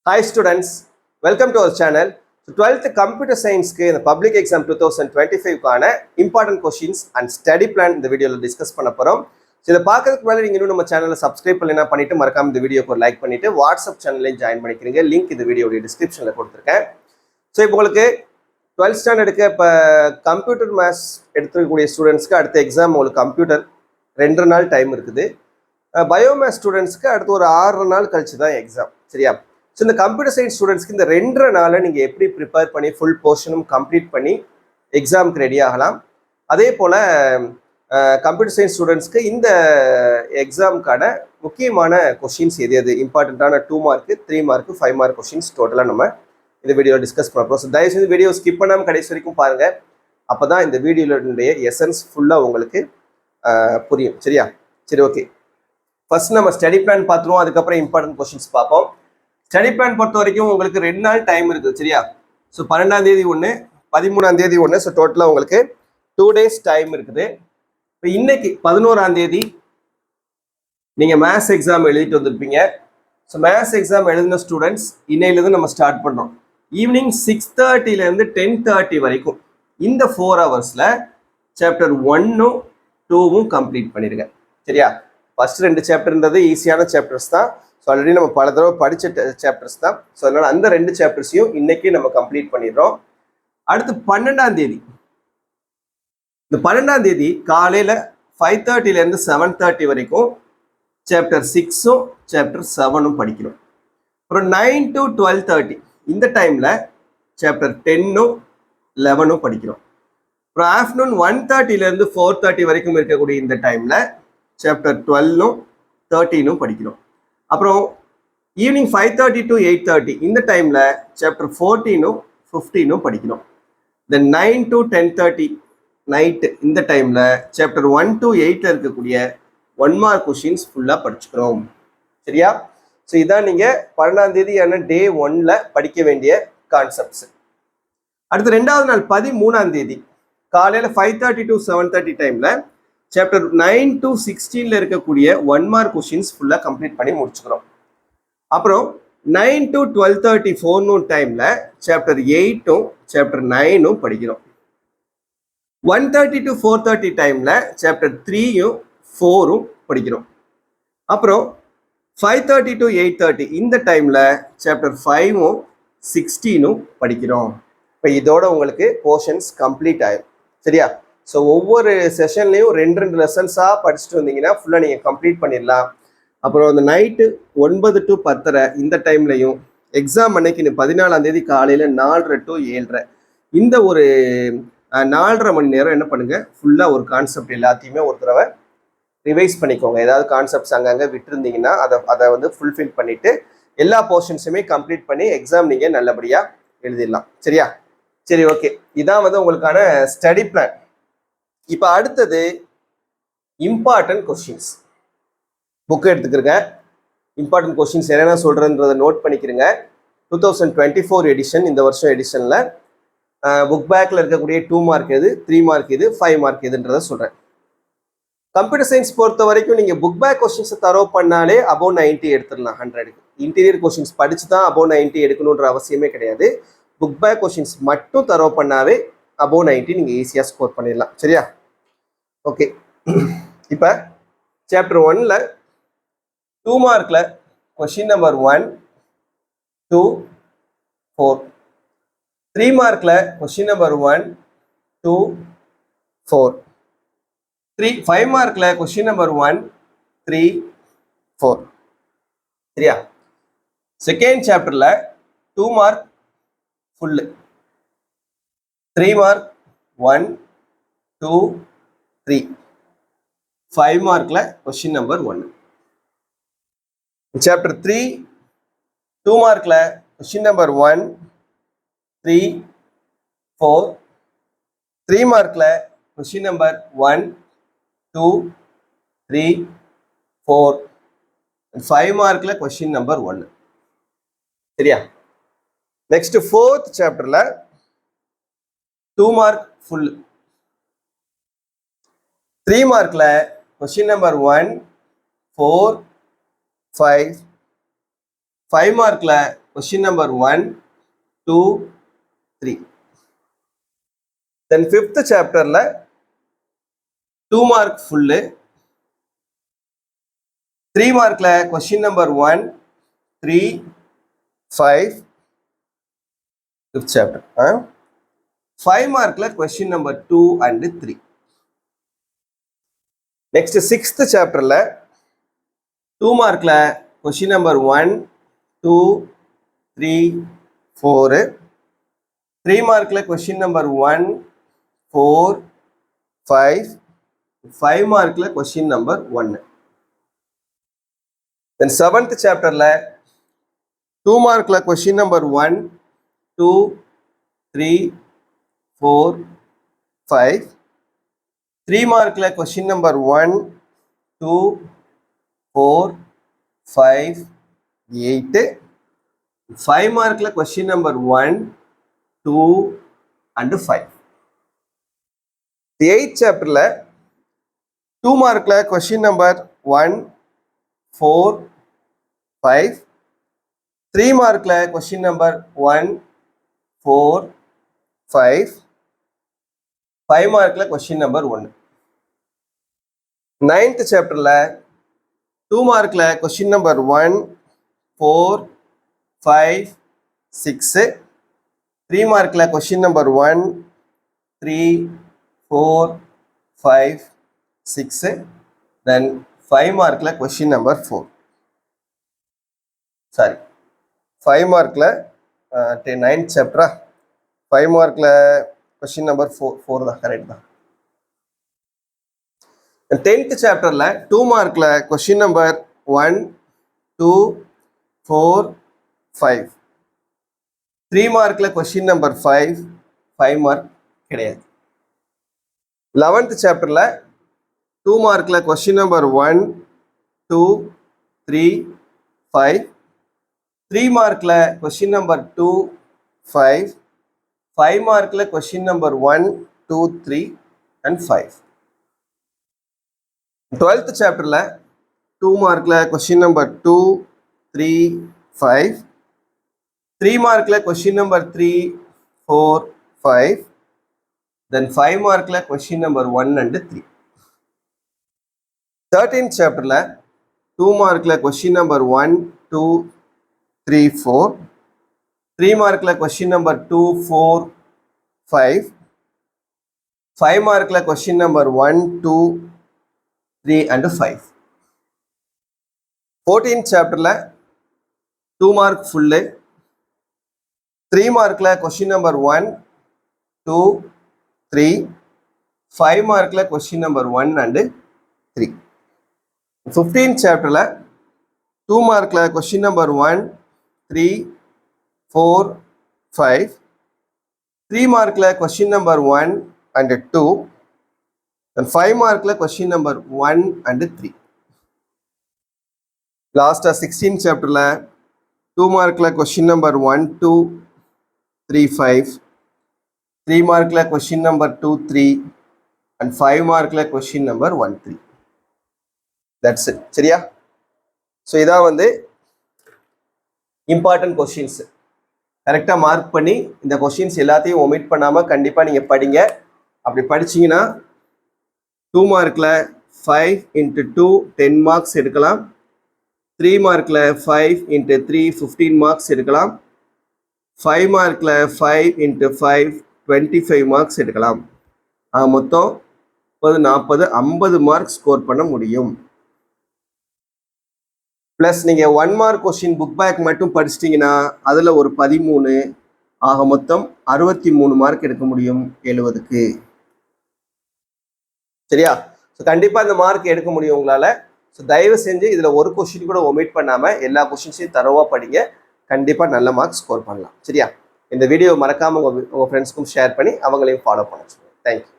Hi students, welcome to our channel. So 12th Computer Science in the Public Exam 2025 கான important questions and study plan இந்த வீடியோல discuss பண்ண போறோம். So இத பார்க்கிறதுக்கு முன்னாடி நீங்க இன்னும் நம்ம சேனலை சப்ஸ்கிரைப் பண்ணலைனா பண்ணிட்டு மறக்காம இந்த வீடியோக்கு ஒரு லைக் பண்ணிட்டு வாட்ஸ்அப் சேனல்லையும் ஜாயின் பண்ணிக்கிறீங்க. லிங்க் இந்த வீடியோட டிஸ்கிரிப்ஷன்ல கொடுத்திருக்கேன். ஸோ இப்போ உங்களுக்கு 12th ஸ்டாண்டர்டுக்கு இப்போ கம்ப்யூட்டர் மேத்ஸ் எடுத்துக்கக்கூடிய ஸ்டூடெண்ட்ஸ்க்கு அடுத்த எக்ஸாம் உங்களுக்கு கம்ப்யூட்டர் 2 நாள் டைம் இருக்குது. பயோமேத்ஸ் ஸ்டூடெண்ட்ஸ்க்கு அடுத்து ஒரு 6 நாள் கழிச்சு தான் எக்ஸாம். சரியா? ஸோ இந்த கம்ப்யூட்டர் சயின்ஸ் ஸ்டூடெண்ட்ஸ்க்கு இந்த 2 நாளை நீங்கள் எப்படி ப்ரிப்பேர் பண்ணி ஃபுல் போர்ஷனும் கம்ப்ளீட் பண்ணி எக்ஸாமுக்கு ரெடி ஆகலாம். அதே போல் கம்ப்யூட்டர் சயின்ஸ் ஸ்டூடெண்ட்ஸ்க்கு இந்த எக்ஸாமுக்கான முக்கியமான கொஷின்ஸ் எது இம்பார்ட்டண்ட்டான 2 மார்க்கு 3 மார்க்கு 5 மார்க் கொஷின்ஸ் டோட்டலாக நம்ம இந்த வீடியோவில் டிஸ்கஸ் பண்ண போகிறோம். ஸோ தயவுசெய்து வீடியோ ஸ்கிப் பண்ணாமல் கடைசி வரைக்கும் பாருங்கள். அப்போ தான் இந்த வீடியோனுடைய எசன்ஸ் ஃபுல்லாக உங்களுக்கு புரியும். சரியா? சரி, ஓகே. ஃபர்ஸ்ட் நம்ம ஸ்டடி பிளான் பார்த்துருவோம், அதுக்கப்புறம் இம்பார்ட்டன்ட் கொஷின்ஸ் பார்ப்போம். ஸ்டடி பிளான் பொறுத்த வரைக்கும் உங்களுக்கு 2 நாள் டைம் இருக்குது. சரியா? ஸோ 12ஆம் தேதி ஒன்று, 13ஆம் தேதி ஒன்று. ஸோ டோட்டலாக உங்களுக்கு 2 டேஸ் டைம் இருக்குது. இப்போ இன்னைக்கு 11ஆம் தேதி நீங்கள் மேத்ஸ் எக்ஸாம் எழுதிட்டு வந்திருப்பீங்க. ஸோ மேத்ஸ் எக்ஸாம் எழுதின ஸ்டூடெண்ட்ஸ் இன்னையிலேருந்து நம்ம ஸ்டார்ட் பண்ணுறோம். ஈவினிங் 6:30 10:30 வரைக்கும் இந்த 4 ஹவர்ஸில் சாப்டர் 1ம் 2வும் கம்ப்ளீட் பண்ணிடுங்க. சரியா? ஃபர்ஸ்ட் 2 சாப்டர்ன்றது ஈஸியான சாப்டர்ஸ் தான். ஸோ ஆல்ரெடி நம்ம பல தடவை படித்த சாப்டர்ஸ் தான். ஸோ அதனால் அந்த 2 சாப்டர்ஸையும் இன்னைக்கு நம்ம கம்ப்ளீட் பண்ணிடுறோம். அடுத்து 12ஆம் தேதி, இந்த 12ஆம் தேதி காலையில் 5:30 7:30 வரைக்கும் சாப்டர் 6ம் சாப்டர் 7ம் படிக்கணும். அப்புறம் 9 to 12:30 இந்த டைமில் சாப்டர் 10ம் 11ம் படிக்கிறோம். அப்புறம் ஆஃப்டர்நூன் 1:30 4:30 வரைக்கும் இருக்கக்கூடிய இந்த டைமில் சாப்டர் 12ம் 13ம் படிக்கிறோம். அப்புறம் ஈவினிங் 5:30 to 8:30 இந்த டைமில் சாப்டர் 14ம் 15ம் படிக்கணும். தென் 9 to 10:30 நைட்டு இந்த டைமில் சாப்டர் 1 to 8 இருக்கக்கூடிய 1 மார்க் கொஷின்ஸ் ஃபுல்லாக படிச்சுக்கிறோம். சரியா? ஸோ இதான் நீங்கள் 12ஆம் தேதியான டே 1ல் படிக்க வேண்டிய கான்செப்ட்ஸ். அடுத்து 2வது நாள் 13ஆம் தேதி காலையில் 5:30 to 7:30 டைமில் சாப்டர் 9 to 16 இருக்கக்கூடிய 1 மார்க் கொஷின்ஸ் ஃபுல்லாக கம்ப்ளீட் பண்ணி முடிச்சுக்கிறோம். அப்புறம் 9 to 12:30 4 டைமில் சாப்டர் 8ம் சாப்டர் 9ம் படிக்கிறோம். 1:30 to 4:30 டைமில் சாப்டர் 3யும் 4ம் படிக்கிறோம். அப்புறம் 5:30 to 8:30 இந்த டைமில் சாப்டர் 5ம் 16ம் படிக்கிறோம். இப்போ இதோட உங்களுக்கு போர்ஷன்ஸ் கம்ப்ளீட் ஆயிடும். சரியா? ஸோ ஒவ்வொரு செஷன்லையும் 2 லெசன்ஸாக படிச்சுட்டு வந்தீங்கன்னா ஃபுல்லாக நீங்கள் கம்ப்ளீட் பண்ணிடலாம். அப்புறம் அந்த நைட்டு 9 to 10:30 இந்த டைம்லையும் எக்ஸாம் அன்னைக்கு 14ஆம் தேதி காலையில் 4:30 to 7:30 இந்த ஒரு 4:30 மணி நேரம் என்ன பண்ணுங்கள், ஃபுல்லாக ஒரு கான்செப்ட் எல்லாத்தையுமே ஒரு தடவை ரிவைஸ் பண்ணிக்கோங்க. ஏதாவது கான்செப்ட்ஸ் அங்கங்கே விட்டுருந்தீங்கன்னா அதை வந்து ஃபுல்ஃபில் பண்ணிவிட்டு எல்லா போர்ஷன்ஸுமே கம்ப்ளீட் பண்ணி எக்ஸாம் நீங்கள் நல்லபடியாக எழுதிடலாம். சரியா? சரி, ஓகே. இதான் வந்து உங்களுக்கான ஸ்டடி பிளான். இப்போ அடுத்தது இம்பார்ட்டன்ட் கொஸ்டின்ஸ். புக்கு எடுத்துக்கிறங்க. இம்பார்ட்டன்ட் கொஸ்டின்ஸ் என்னென்ன சொல்கிறேன்றதை நோட் பண்ணிக்கிறங்க. 2024 எடிஷன், இந்த வருஷம் எடிஷனில் புக் பேக்கில் இருக்கக்கூடிய 2 மார்க் எது, 3 மார்க் எது, 5 மார்க் எதுன்றதை சொல்கிறேன். கம்ப்யூட்டர் சயின்ஸ் பொறுத்த வரைக்கும் நீங்கள் புக் பேக் கொஸ்டின்ஸை தரோ பண்ணாலே above 90 எடுத்துடலாம் 100க்கு. இன்டீரியர் கொஸ்டின்ஸ் படித்து தான் above 90 எடுக்கணுன்ற அவசியமே கிடையாது. புக் பேக் கொஸ்டின்ஸ் மட்டும் தரோ பண்ணாவே above 90 நீங்கள் ஈஸியாக ஸ்கோர் பண்ணிடலாம். சரியா? ஓகே. இப்போ சாப்டர் 1ல் 2 மார்க்கில் கொஷின் நம்பர் 1, 2, 4. 3 மார்க்கில் கொஷின் நம்பர் 1, 2, 4. 5 மார்க்கில் கொஷின் நம்பர் 1, 3, 4. சரியா? செகண்ட் சாப்டரில் 2 மார்க் ஃபுல்லு, 3 மார்க் 1, 2, 3. 5 மார்க்கில் கொஷின் நம்பர் 1. சாப்டர் 3 2 மார்க்கில் கொஷின் நம்பர் 1, 3, 4. 3 மார்க்கில் கொஷின் நம்பர் 1, 2, 3, 4. 5 மார்க்கில் கொஷின் நம்பர் 1. சரியா? நெக்ஸ்ட் 4th சாப்டரில் 2 மார்க் ஃபுல், 3 மார்க்கில் கொஷின் நம்பர் 1, 4, 5. 5 மார்க்கில் question number 1, 2, 3. Then 5th chapter la 2 mark full, 3 mark la question number 1, 3, 5, 5th chapter. 5 mark la question number 2 and 3. Next 6th chapter la 2 mark la question number 1, 2, 3, 4. 3 mark la question number 1, 4, 5. 5 mark la question number 1. Then 7th chapter la 2 mark la question number 1, 2, 3, 4, 5. 3 mark la question number 1, 2, 4, 5, 8. 5 mark la question number 1, 2 and 5. The 8th chapter la 2 mark la question number 1, 4, 5. 3 mark la question number 1, 4, 5. 5 mark la question number 1. 9th chapter la 2 mark la question number 1, 4, 5, 6. 3 mark la question number 1, 3, 4, 5, 6. Then 5 mark la question number 4. Sorry, 5 mark la 9th chapter 5 mark la question number 4 da correct da. 10th chapter la 2 mark la question number 1, 2, 4, 5. 3 mark la question number 5, 5 mark கிடையாது. 11th chapter la 2 mark la question number 1, 2, 3, 5. 3 mark la question number 2, 5. 5 mark la question number 1, 2, 3 and 5. 12th chapter la 2 mark la question number 2, 3, 5. 3 mark la question number 3, 4, 5. Then 5 mark la question number 1 and 3. 13th chapter la 2 mark la question number 1, 2, 3, 4. 3 mark la question number 2, 4, 5. 5 mark la question number 1, 2, 3 and 5. 14th chapter la 2 mark full, 3 mark la question number 1, 2, 3. 5 mark la question number 1 and 3. 15th chapter la 2 mark la question number 1, 3, 4, 5. 3 mark la question number 1 and 2. And 5 mark la question number 1 and 3. Last 16th chapter la 2 mark la question number 1, 2, 3, 5. 3 mark la question number 2, 3 and 5 mark la question number 1, 3. That's it. சரியா? So இதான் வந்து important questions. கரெக்டாக mark பண்ணி இந்த questions எல்லாத்தையும் omit பண்ணாமல் கண்டிப்பாக நீங்கள் படிங்க. அப்படி படிச்சிங்கன்னா 2 மார்க்கில் 5 into 2 10 மார்க்ஸ் எடுக்கலாம். 3 மார்க்கில் 5 into 3 15 மார்க்ஸ் எடுக்கலாம். 5 மார்க்கில் 5 into 5 25 மார்க்ஸ் எடுக்கலாம். மொத்தம் 30, 40, 50 மார்க் ஸ்கோர் பண்ண முடியும். ப்ளஸ் நீங்கள் 1 மார்க் கொஸ்டின் புக் பேக் மட்டும் படிச்சிட்டிங்கன்னா அதில் ஒரு 13, ஆக மொத்தம் 63 மார்க் எடுக்க முடியும் 70க்கு. சரியா? ஸோ கண்டிப்பாக இந்த மார்க் எடுக்க முடியும் உங்களால். ஸோ தயவு செஞ்சு இதில் ஒரு கொஸ்டின் கூட ஒமிட் பண்ணாமல் எல்லா கொஸ்டின்ஸையும் தரவாக படிங்க. கண்டிப்பாக நல்ல மார்க் ஸ்கோர் பண்ணலாம். சரியா? இந்த வீடியோ மறக்காமல் உங்கள் ஃப்ரெண்ட்ஸ்க்கும் ஷேர் பண்ணி அவங்களையும் ஃபாலோ பண்ண சொல்லுங்கள். தேங்க்யூ.